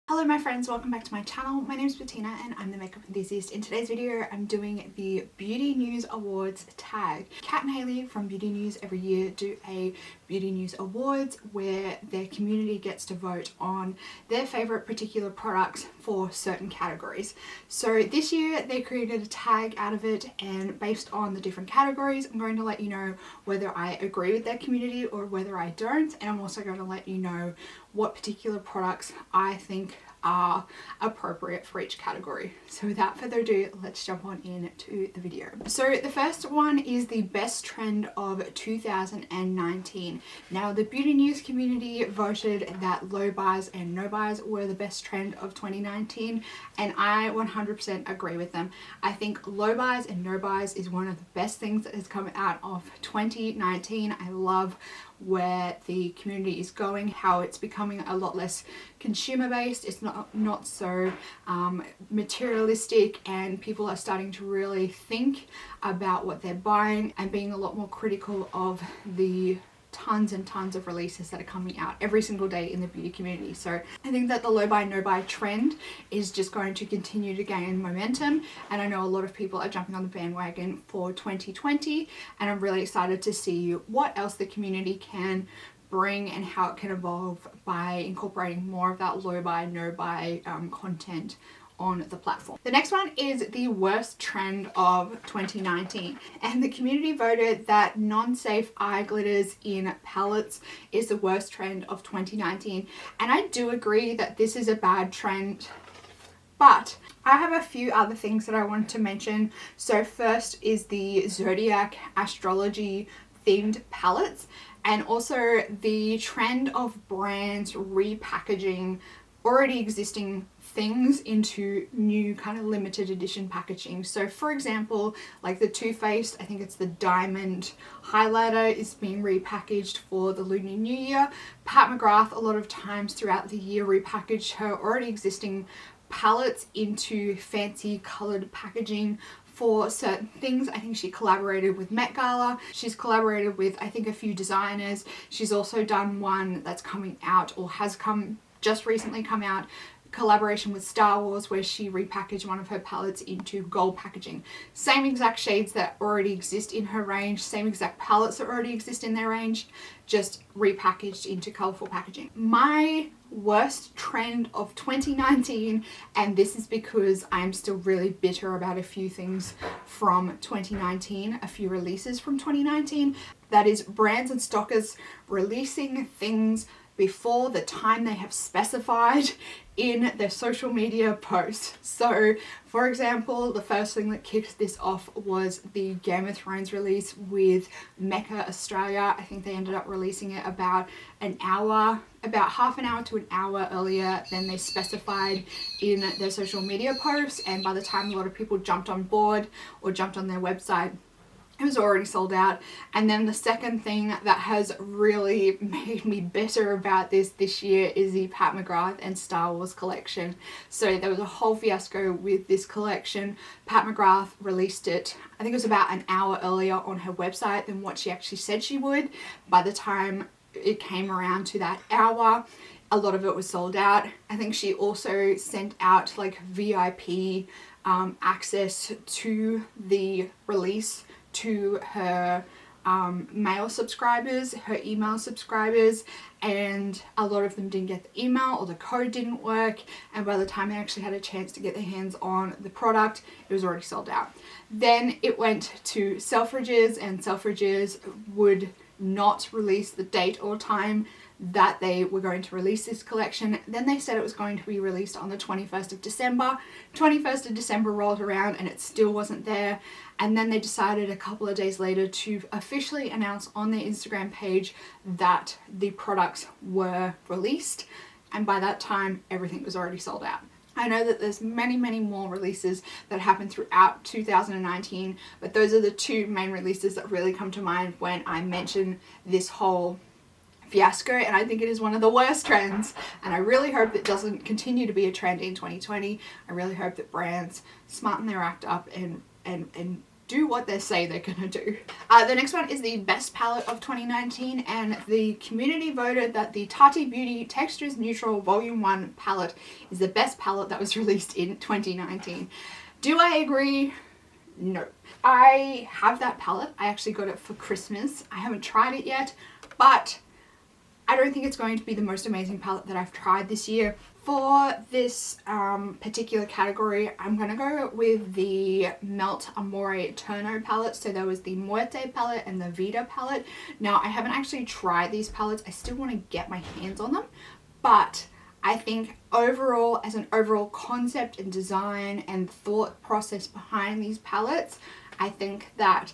Hello my friends, welcome back to my channel. My name is Bettina and I'm the makeup enthusiast. In today's video I'm doing the Beauty News Awards tag. Kat and Hayley from Beauty News every year do a Beauty News Awards where their community gets to vote on their favourite particular products for certain categories. So this year they created a tag out of it, and based on the different categories I'm going to let you know whether I agree with their community or whether I don't, and I'm also going to let you know what particular products I think are appropriate for each category. So without further ado, let's jump on into the video. So the first one is the best trend of 2019. Now the Beauty News community voted that low buys and no buys were the best trend of 2019, and I 100% agree with them. I think low buys and no buys is one of the best things that has come out of 2019. I love where the community is going, how it's becoming a lot less consumer based. It's not so materialistic, and people are starting to really think about what they're buying and being a lot more critical of the tons and tons of releases that are coming out every single day in the beauty community. So I think that the low buy no buy trend is just going to continue to gain momentum, and I know a lot of people are jumping on the bandwagon for 2020, and I'm really excited to see what else the community can bring and how it can evolve by incorporating more of that low buy no buy content on the platform. The next one is the worst trend of 2019, and the community voted that non-safe eye glitters in palettes is the worst trend of 2019, and I do agree that this is a bad trend, but I have a few other things that I want to mention. So first is the zodiac astrology themed palettes, and also the trend of brands repackaging already existing things into new kind of limited edition packaging. So for example, like the Too Faced, I think it's the diamond highlighter, is being repackaged for the Lunar New Year. Pat McGrath a lot of times throughout the year repackaged her already existing palettes into fancy coloured packaging for certain things. I think she collaborated with Met Gala. She's collaborated with, I think, a few designers. She's also done one that's coming out, or has just recently come out, collaboration with Star Wars, where she repackaged one of her palettes into gold packaging. Same exact shades that already exist in her range, same exact palettes that already exist in their range, just repackaged into colourful packaging. My worst trend of 2019, and this is because I'm still really bitter about a few things from 2019, a few releases from 2019, that is brands and stockers releasing things before the time they have specified in their social media posts. So for example, the first thing that kicked this off was the Game of Thrones release with Mecca Australia. I think they ended up releasing it about half an hour to an hour earlier than they specified in their social media posts, and by the time a lot of people jumped on board or jumped on their website, it was already sold out. And then the second thing that has really made me bitter about this year is the Pat McGrath and Star Wars collection. So there was a whole fiasco with this collection. Pat McGrath released it, I think it was about an hour earlier on her website than what she actually said she would. By the time it came around to that hour, a lot of it was sold out. I think she also sent out like VIP access to the release to her mail subscribers, her email subscribers, and a lot of them didn't get the email, or the code didn't work, and by the time they actually had a chance to get their hands on the product, it was already sold out. Then it went to Selfridges, and Selfridges would not release the date or time that they were going to release this collection. Then they said it was going to be released on the 21st of December. 21st of December rolled around and it still wasn't there. And then they decided a couple of days later to officially announce on their Instagram page that the products were released. And by that time, everything was already sold out. I know that there's many more releases that happened throughout 2019, but those are the two main releases that really come to mind when I mention this whole fiasco, and I think it is one of the worst trends, and I really hope it doesn't continue to be a trend in 2020. I really hope that brands smarten their act up and do what they say they're gonna do. The next one is the best palette of 2019, and the community voted that the Tati Beauty Textures Neutral Volume 1 palette is the best palette that was released in 2019. Do I agree? No. I have that palette. I actually got it for Christmas. I haven't tried it yet, but I don't think it's going to be the most amazing palette that I've tried this year. For this particular category, I'm going to go with the Melt Amore Turno palette. So there was the Muerte palette and the Vida palette. Now, I haven't actually tried these palettes. I still want to get my hands on them. But I think overall, as an overall concept and design and thought process behind these palettes, I think that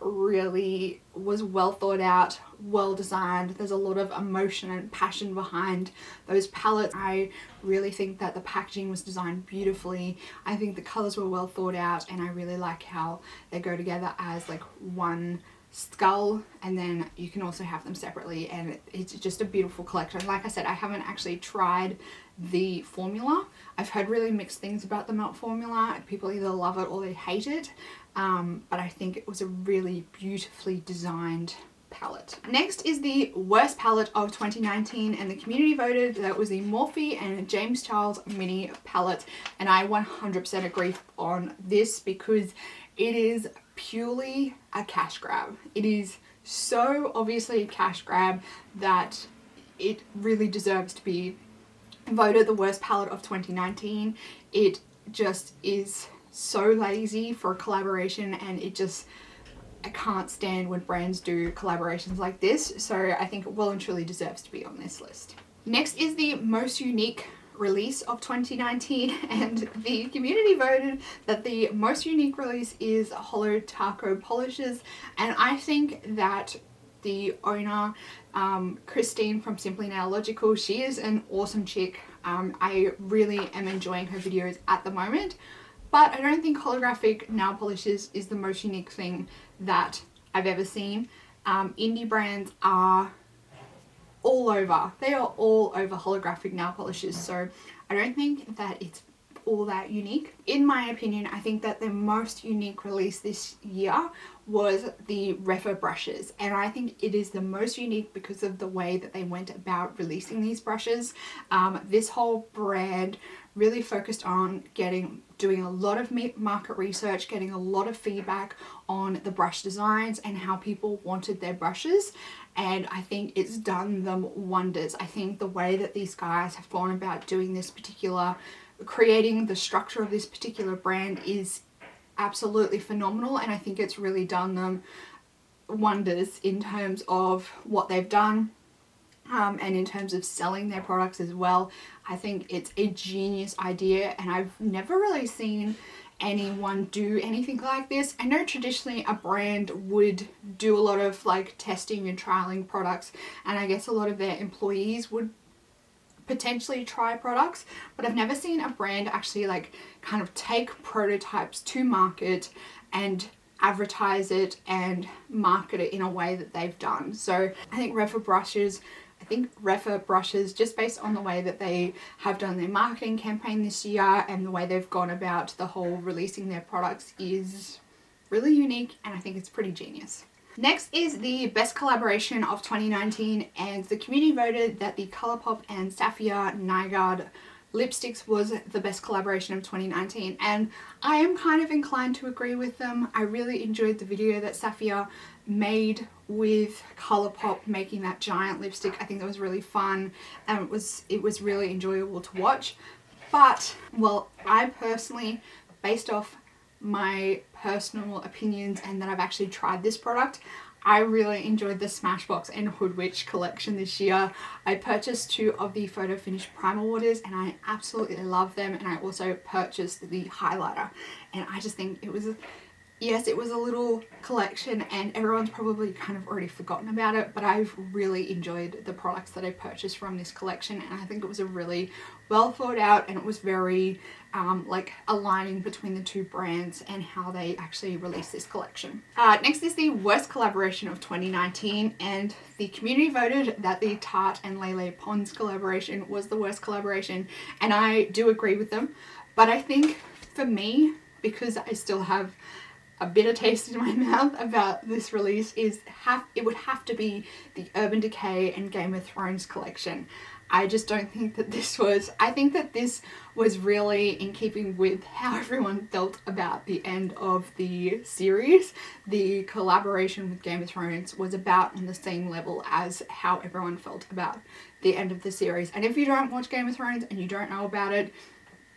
really was well thought out, well designed. There's a lot of emotion and passion behind those palettes. I really think that the packaging was designed beautifully. I think the colors were well thought out, and I really like how they go together as like one skull, and then you can also have them separately, and it's just a beautiful collection. Like I said, I haven't actually tried the formula. I've heard really mixed things about the Melt formula. People either love it or they hate it, but I think it was a really beautifully designed palette. Next is the worst palette of 2019, and the community voted that it was the Morphe and James Charles mini palette, and I 100% agree on this because it is purely a cash grab. It is so obviously a cash grab that it really deserves to be voted the worst palette of 2019. It just is so lazy for a collaboration, and I can't stand when brands do collaborations like this, so I think it well and truly deserves to be on this list. Next is the most unique release of 2019, and the community voted that the most unique release is Hollow Taco Polishes, and I think that the owner, Christine from Simply Nailogical, she is an awesome chick. I really am enjoying her videos at the moment, but I don't think holographic nail polishes is the most unique thing that I've ever seen. Indie brands are all over. They are all over holographic nail polishes, so I don't think that it's all that unique. In my opinion, I think that the most unique release this year was the Refa brushes, and I think it is the most unique because of the way that they went about releasing these brushes. This whole brand really focused on doing a lot of market research, getting a lot of feedback on the brush designs and how people wanted their brushes, and I think it's done them wonders. I think the way that these guys have gone about doing this creating the structure of this particular brand is absolutely phenomenal, and I think it's really done them wonders in terms of what they've done, and in terms of selling their products as well. I think it's a genius idea, and I've never really seen anyone do anything like this. I know traditionally a brand would do a lot of like testing and trialing products, and I guess a lot of their employees would potentially try products, but I've never seen a brand actually like kind of take prototypes to market and advertise it and market it in a way that they've done. So I think Refa brushes, just based on the way that they have done their marketing campaign this year and the way they've gone about the whole releasing their products, is really unique, and I think it's pretty genius. Next is the best collaboration of 2019, and the community voted that the Colourpop and Saphia Nygaard lipsticks was the best collaboration of 2019, and I am kind of inclined to agree with them. I really enjoyed the video that Saphia made with Colourpop making that giant lipstick. I think that was really fun, and it was really enjoyable to watch. But, well, I personally, based off my personal opinions and that I've actually tried this product, I really enjoyed the Smashbox and Hood Witch collection this year. I purchased 2 of the Photo Finish primer waters, and I absolutely love them, and I also purchased the highlighter, and I just think it was yes, it was a little collection and everyone's probably kind of already forgotten about it, but I've really enjoyed the products that I purchased from this collection, and I think it was a really well thought out, and it was very like aligning between the two brands and how they actually released this collection. Next is the worst collaboration of 2019, and the community voted that the Tarte and Lele Pons collaboration was the worst collaboration, and I do agree with them, but I think for me, because I still have a bitter taste in my mouth about this release is it would have to be the Urban Decay and Game of Thrones collection. I just don't think that I think that this was really in keeping with how everyone felt about the end of the series. The collaboration with Game of Thrones was about on the same level as how everyone felt about the end of the series. And if you don't watch Game of Thrones and you don't know about it,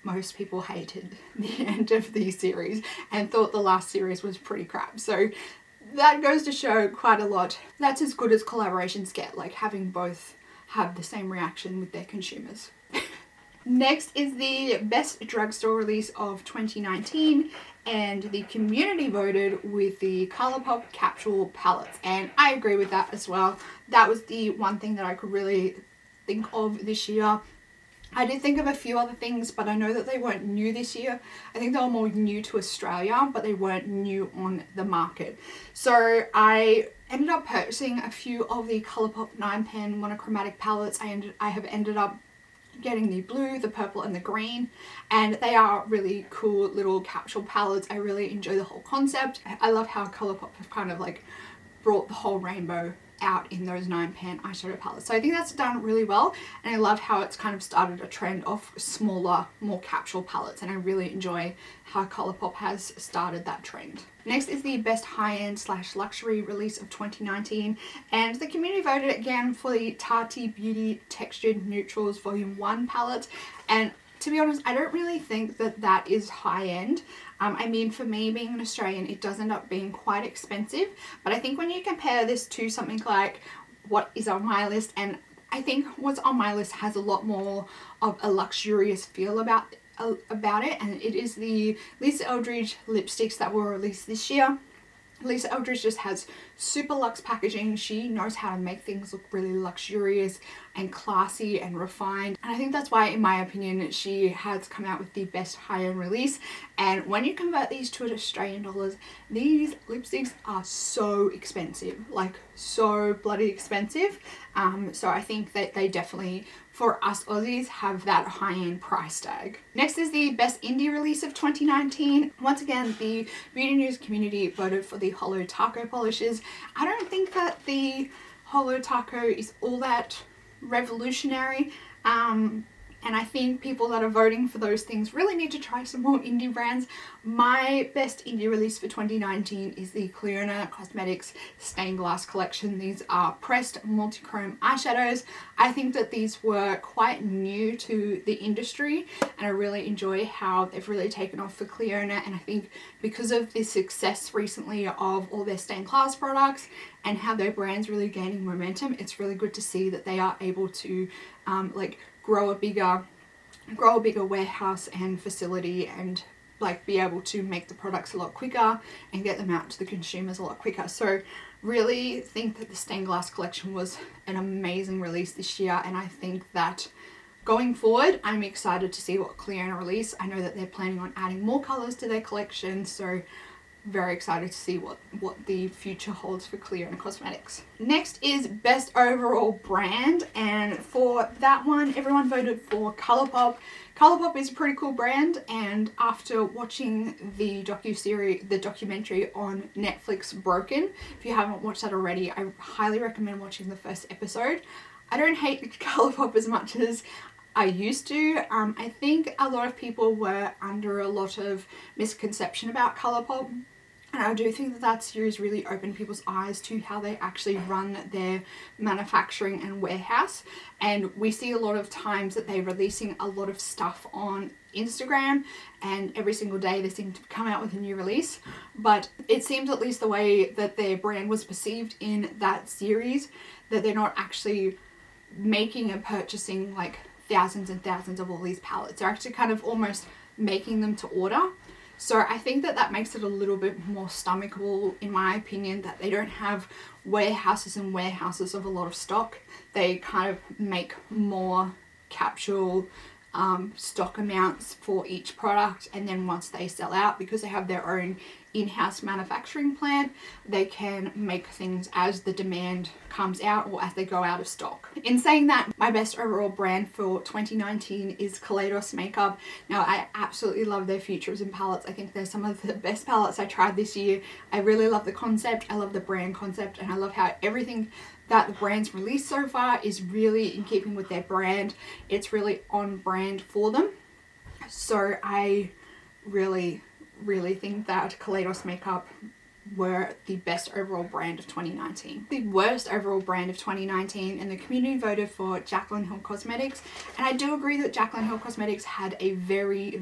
most people hated the end of the series and thought the last series was pretty crap. So that goes to show quite a lot. That's as good as collaborations get, like having both have the same reaction with their consumers. Next is the best drugstore release of 2019, and the community voted with the Colourpop capsule palettes, and I agree with that as well. That was the one thing that I could really think of this year. I did think of a few other things, but I know that they weren't new this year. I think they were more new to Australia, but they weren't new on the market. So I ended up purchasing a few of the Colourpop 9-pan monochromatic palettes. I have ended up getting the blue, the purple and the green, and they are really cool little capsule palettes. I really enjoy the whole concept. I love how Colourpop have kind of like brought the whole rainbow out in those 9-pan eyeshadow palettes. So I think that's done really well, and I love how it's kind of started a trend of smaller, more capsule palettes, and I really enjoy how Colourpop has started that trend. Next is the best high-end / luxury release of 2019, and the community voted again for the Tati Beauty Textured Neutrals Volume 1 palette, and to be honest, I don't really think that that is high-end. I mean, for me, being an Australian, it does end up being quite expensive, but I think when you compare this to something like what is on my list, and I think what's on my list has a lot more of a luxurious feel about it, and it is the Lisa Eldridge lipsticks that were released this year. Lisa Eldridge just has super luxe packaging. She knows how to make things look really luxurious and classy and refined, and I think that's why, in my opinion, she has come out with the best high-end release. And when you convert these to Australian dollars, these lipsticks are so expensive, like so bloody expensive. So I think that they definitely, for us Aussies, have that high-end price tag. Next is the best indie release of 2019. Once again, the Beauty News community voted for the Holo Taco polishes. I don't think that the Holo Taco is all that revolutionary, and I think people that are voting for those things really need to try some more indie brands. My best indie release for 2019 is the Cliona Cosmetics Stained Glass collection. These are pressed multi-chrome eyeshadows. I think that these were quite new to the industry, and I really enjoy how they've really taken off for Cliona, and I think because of the success recently of all their stained glass products and how their brand's really gaining momentum, it's really good to see that they are able to like grow a bigger warehouse and facility, and like be able to make the products a lot quicker and get them out to the consumers a lot quicker. So really think that the stained glass collection was an amazing release this year, and I think that going forward, I'm excited to see what Cliona release. I know that they're planning on adding more colors to their collection, so very excited to see what the future holds for Cliona Cosmetics. Next is best overall brand, and for that one, everyone voted for Colourpop. Colourpop is a pretty cool brand, and after watching the documentary on Netflix, Broken, if you haven't watched that already, I highly recommend watching the first episode. I don't hate Colourpop as much as I used to. I think a lot of people were under a lot of misconception about Colourpop, and I do think that that series really opened people's eyes to how they actually run their manufacturing and warehouse. And we see a lot of times that they're releasing a lot of stuff on Instagram, and every single day they seem to come out with a new release, but it seems, at least the way that their brand was perceived in that series, that they're not actually making and purchasing like thousands and thousands of all these palettes. They're actually kind of almost making them to order. So I think that that makes it a little bit more stomachable, in my opinion, that they don't have warehouses and warehouses of a lot of stock. They kind of make more capsule stock amounts for each product, and then once they sell out, because they have their own in-house manufacturing plant, they can make things as the demand comes out or as they go out of stock. In saying that, my best overall brand for 2019 is Kaleidos Makeup. Now, I absolutely love their Futurism palettes. I think they're some of the best palettes I tried this year. I really love the concept, I love the brand concept, and I love how everything that the brand's released so far is really in keeping with their brand. It's really on brand for them. So I really think that Kaleidos Makeup were the best overall brand of 2019. The worst overall brand of 2019, and the community voted for Jaclyn Hill Cosmetics. And I do agree that Jaclyn Hill Cosmetics had a very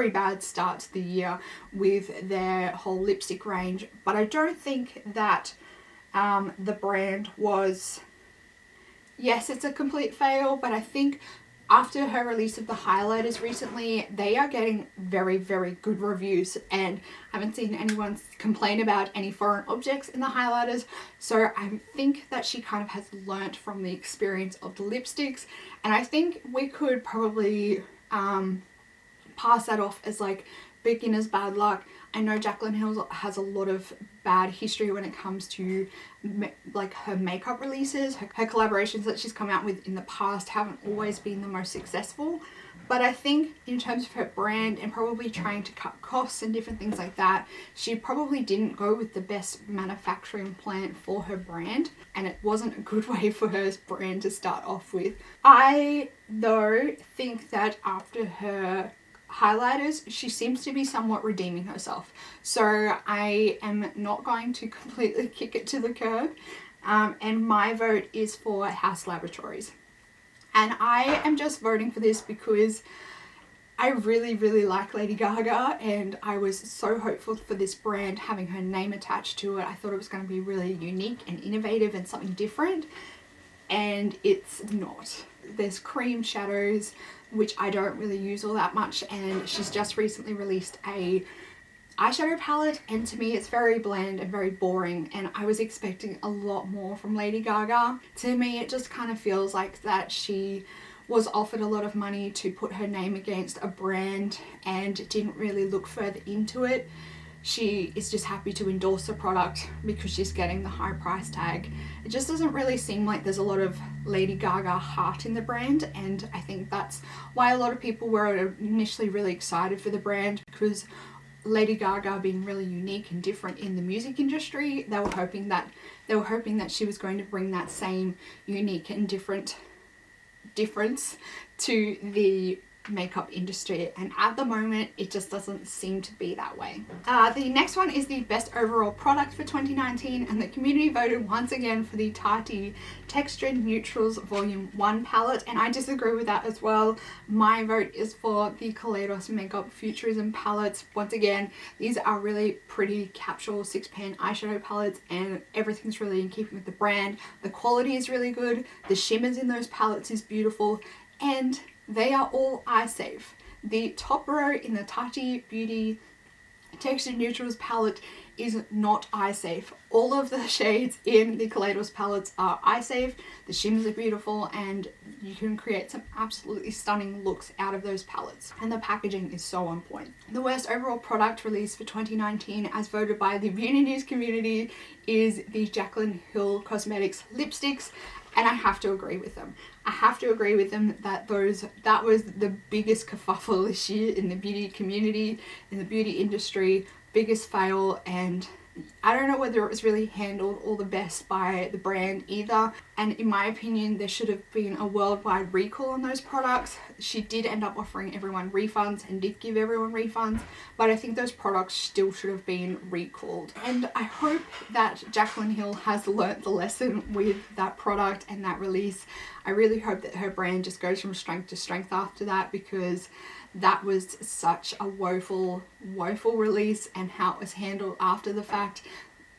bad start to the year with their whole lipstick range, but I don't think that the brand was, yes, it's a complete fail, but I think after her release of the highlighters recently, they are getting very good reviews, and I haven't seen anyone complain about any foreign objects in the highlighters. So I think that she kind of has learnt from the experience of the lipsticks, and I think we could probably pass that off as like beginner's bad luck. I know Jaclyn Hill has a lot of bad history when it comes to like her makeup releases. Her collaborations that she's come out with in the past haven't always been the most successful, but I think in terms of her brand and probably trying to cut costs and different things like that, she probably didn't go with the best manufacturing plant for her brand, and it wasn't a good way for her brand to start off with. I though think that after her highlighters, she seems to be somewhat redeeming herself. So I am not going to completely kick it to the curb, and my vote is for House Laboratories. And I am just voting for this because I really like Lady Gaga, and I was so hopeful for this brand having her name attached to it. I thought it was going to be really unique and innovative and something different, and it's not. There's cream shadows, which I don't really use all that much, and she's just recently released a eyeshadow palette, and to me it's very bland and very boring, and I was expecting a lot more from Lady Gaga. To me it just kind of feels like that she was offered a lot of money to put her name against a brand and didn't really look further into it. She is just happy to endorse a product because she's getting the high price tag. It just doesn't really seem like there's a lot of Lady Gaga heart in the brand, and I think that's why a lot of people were initially really excited for the brand, because Lady Gaga being really unique and different in the music industry, they were hoping that she was going to bring that same unique and difference to the makeup industry, and at the moment it just doesn't seem to be that way. The next one is the best overall product for 2019, and the community voted once again for the Tati Textured Neutrals Volume 1 palette, and I disagree with that as well. My vote is for the Kaleidos Makeup Futurism palettes. Once again, these are really pretty capsule 6-pan eyeshadow palettes, and everything's really in keeping with the brand. The quality is really good, the shimmers in those palettes is beautiful, and they are all eye safe. The top row in the Tati Beauty Textured Neutrals palette is not eye safe. All of the shades in the Kaleidos palettes are eye safe. The shimmers are beautiful, and you can create some absolutely stunning looks out of those palettes, and the packaging is so on point. The worst overall product released for 2019, as voted by the beauty news community, is the Jaclyn Hill Cosmetics lipsticks. And I have to agree with them. I have to agree with them that that was the biggest kerfuffle this year in the beauty community, in the beauty industry, biggest fail, and I don't know whether it was really handled all the best by the brand either. And in my opinion, there should have been a worldwide recall on those products. She did end up offering everyone refunds and did give everyone refunds, but I think those products still should have been recalled. And I hope that Jaclyn Hill has learnt the lesson with that product and that release. I really hope that her brand just goes from strength to strength after that, because that was such a woeful release, and how it was handled after the fact.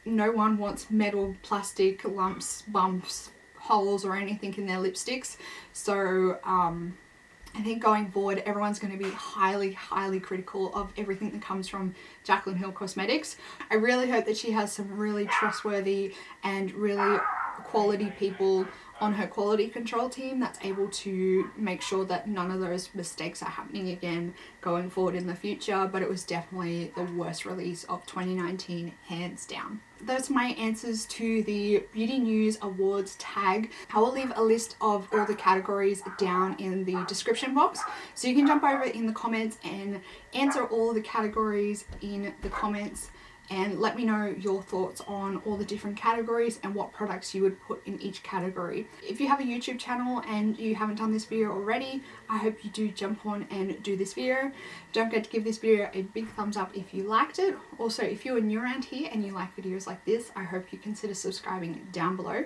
No one wants metal, plastic, lumps, bumps, holes or anything in their lipsticks. So I think going forward everyone's going to be highly critical of everything that comes from Jaclyn Hill Cosmetics. I really hope that she has some really trustworthy and really quality people on her quality control team that's able to make sure that none of those mistakes are happening again going forward in the future. But it was definitely the worst release of 2019, hands down. Those are my answers to the Beauty News Awards tag. I will leave a list of all the categories down in the description box, so you can jump over in the comments and answer all the categories in the comments and let me know your thoughts on all the different categories and what products you would put in each category. If you have a YouTube channel and you haven't done this video already, I hope you do jump on and do this video. Don't forget to give this video a big thumbs up if you liked it. Also, if you're new around here and you like videos like this, I hope you consider subscribing down below.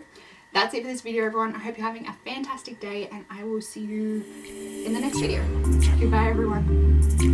That's it for this video, everyone. I hope you're having a fantastic day and I will see you in the next video. Goodbye, everyone.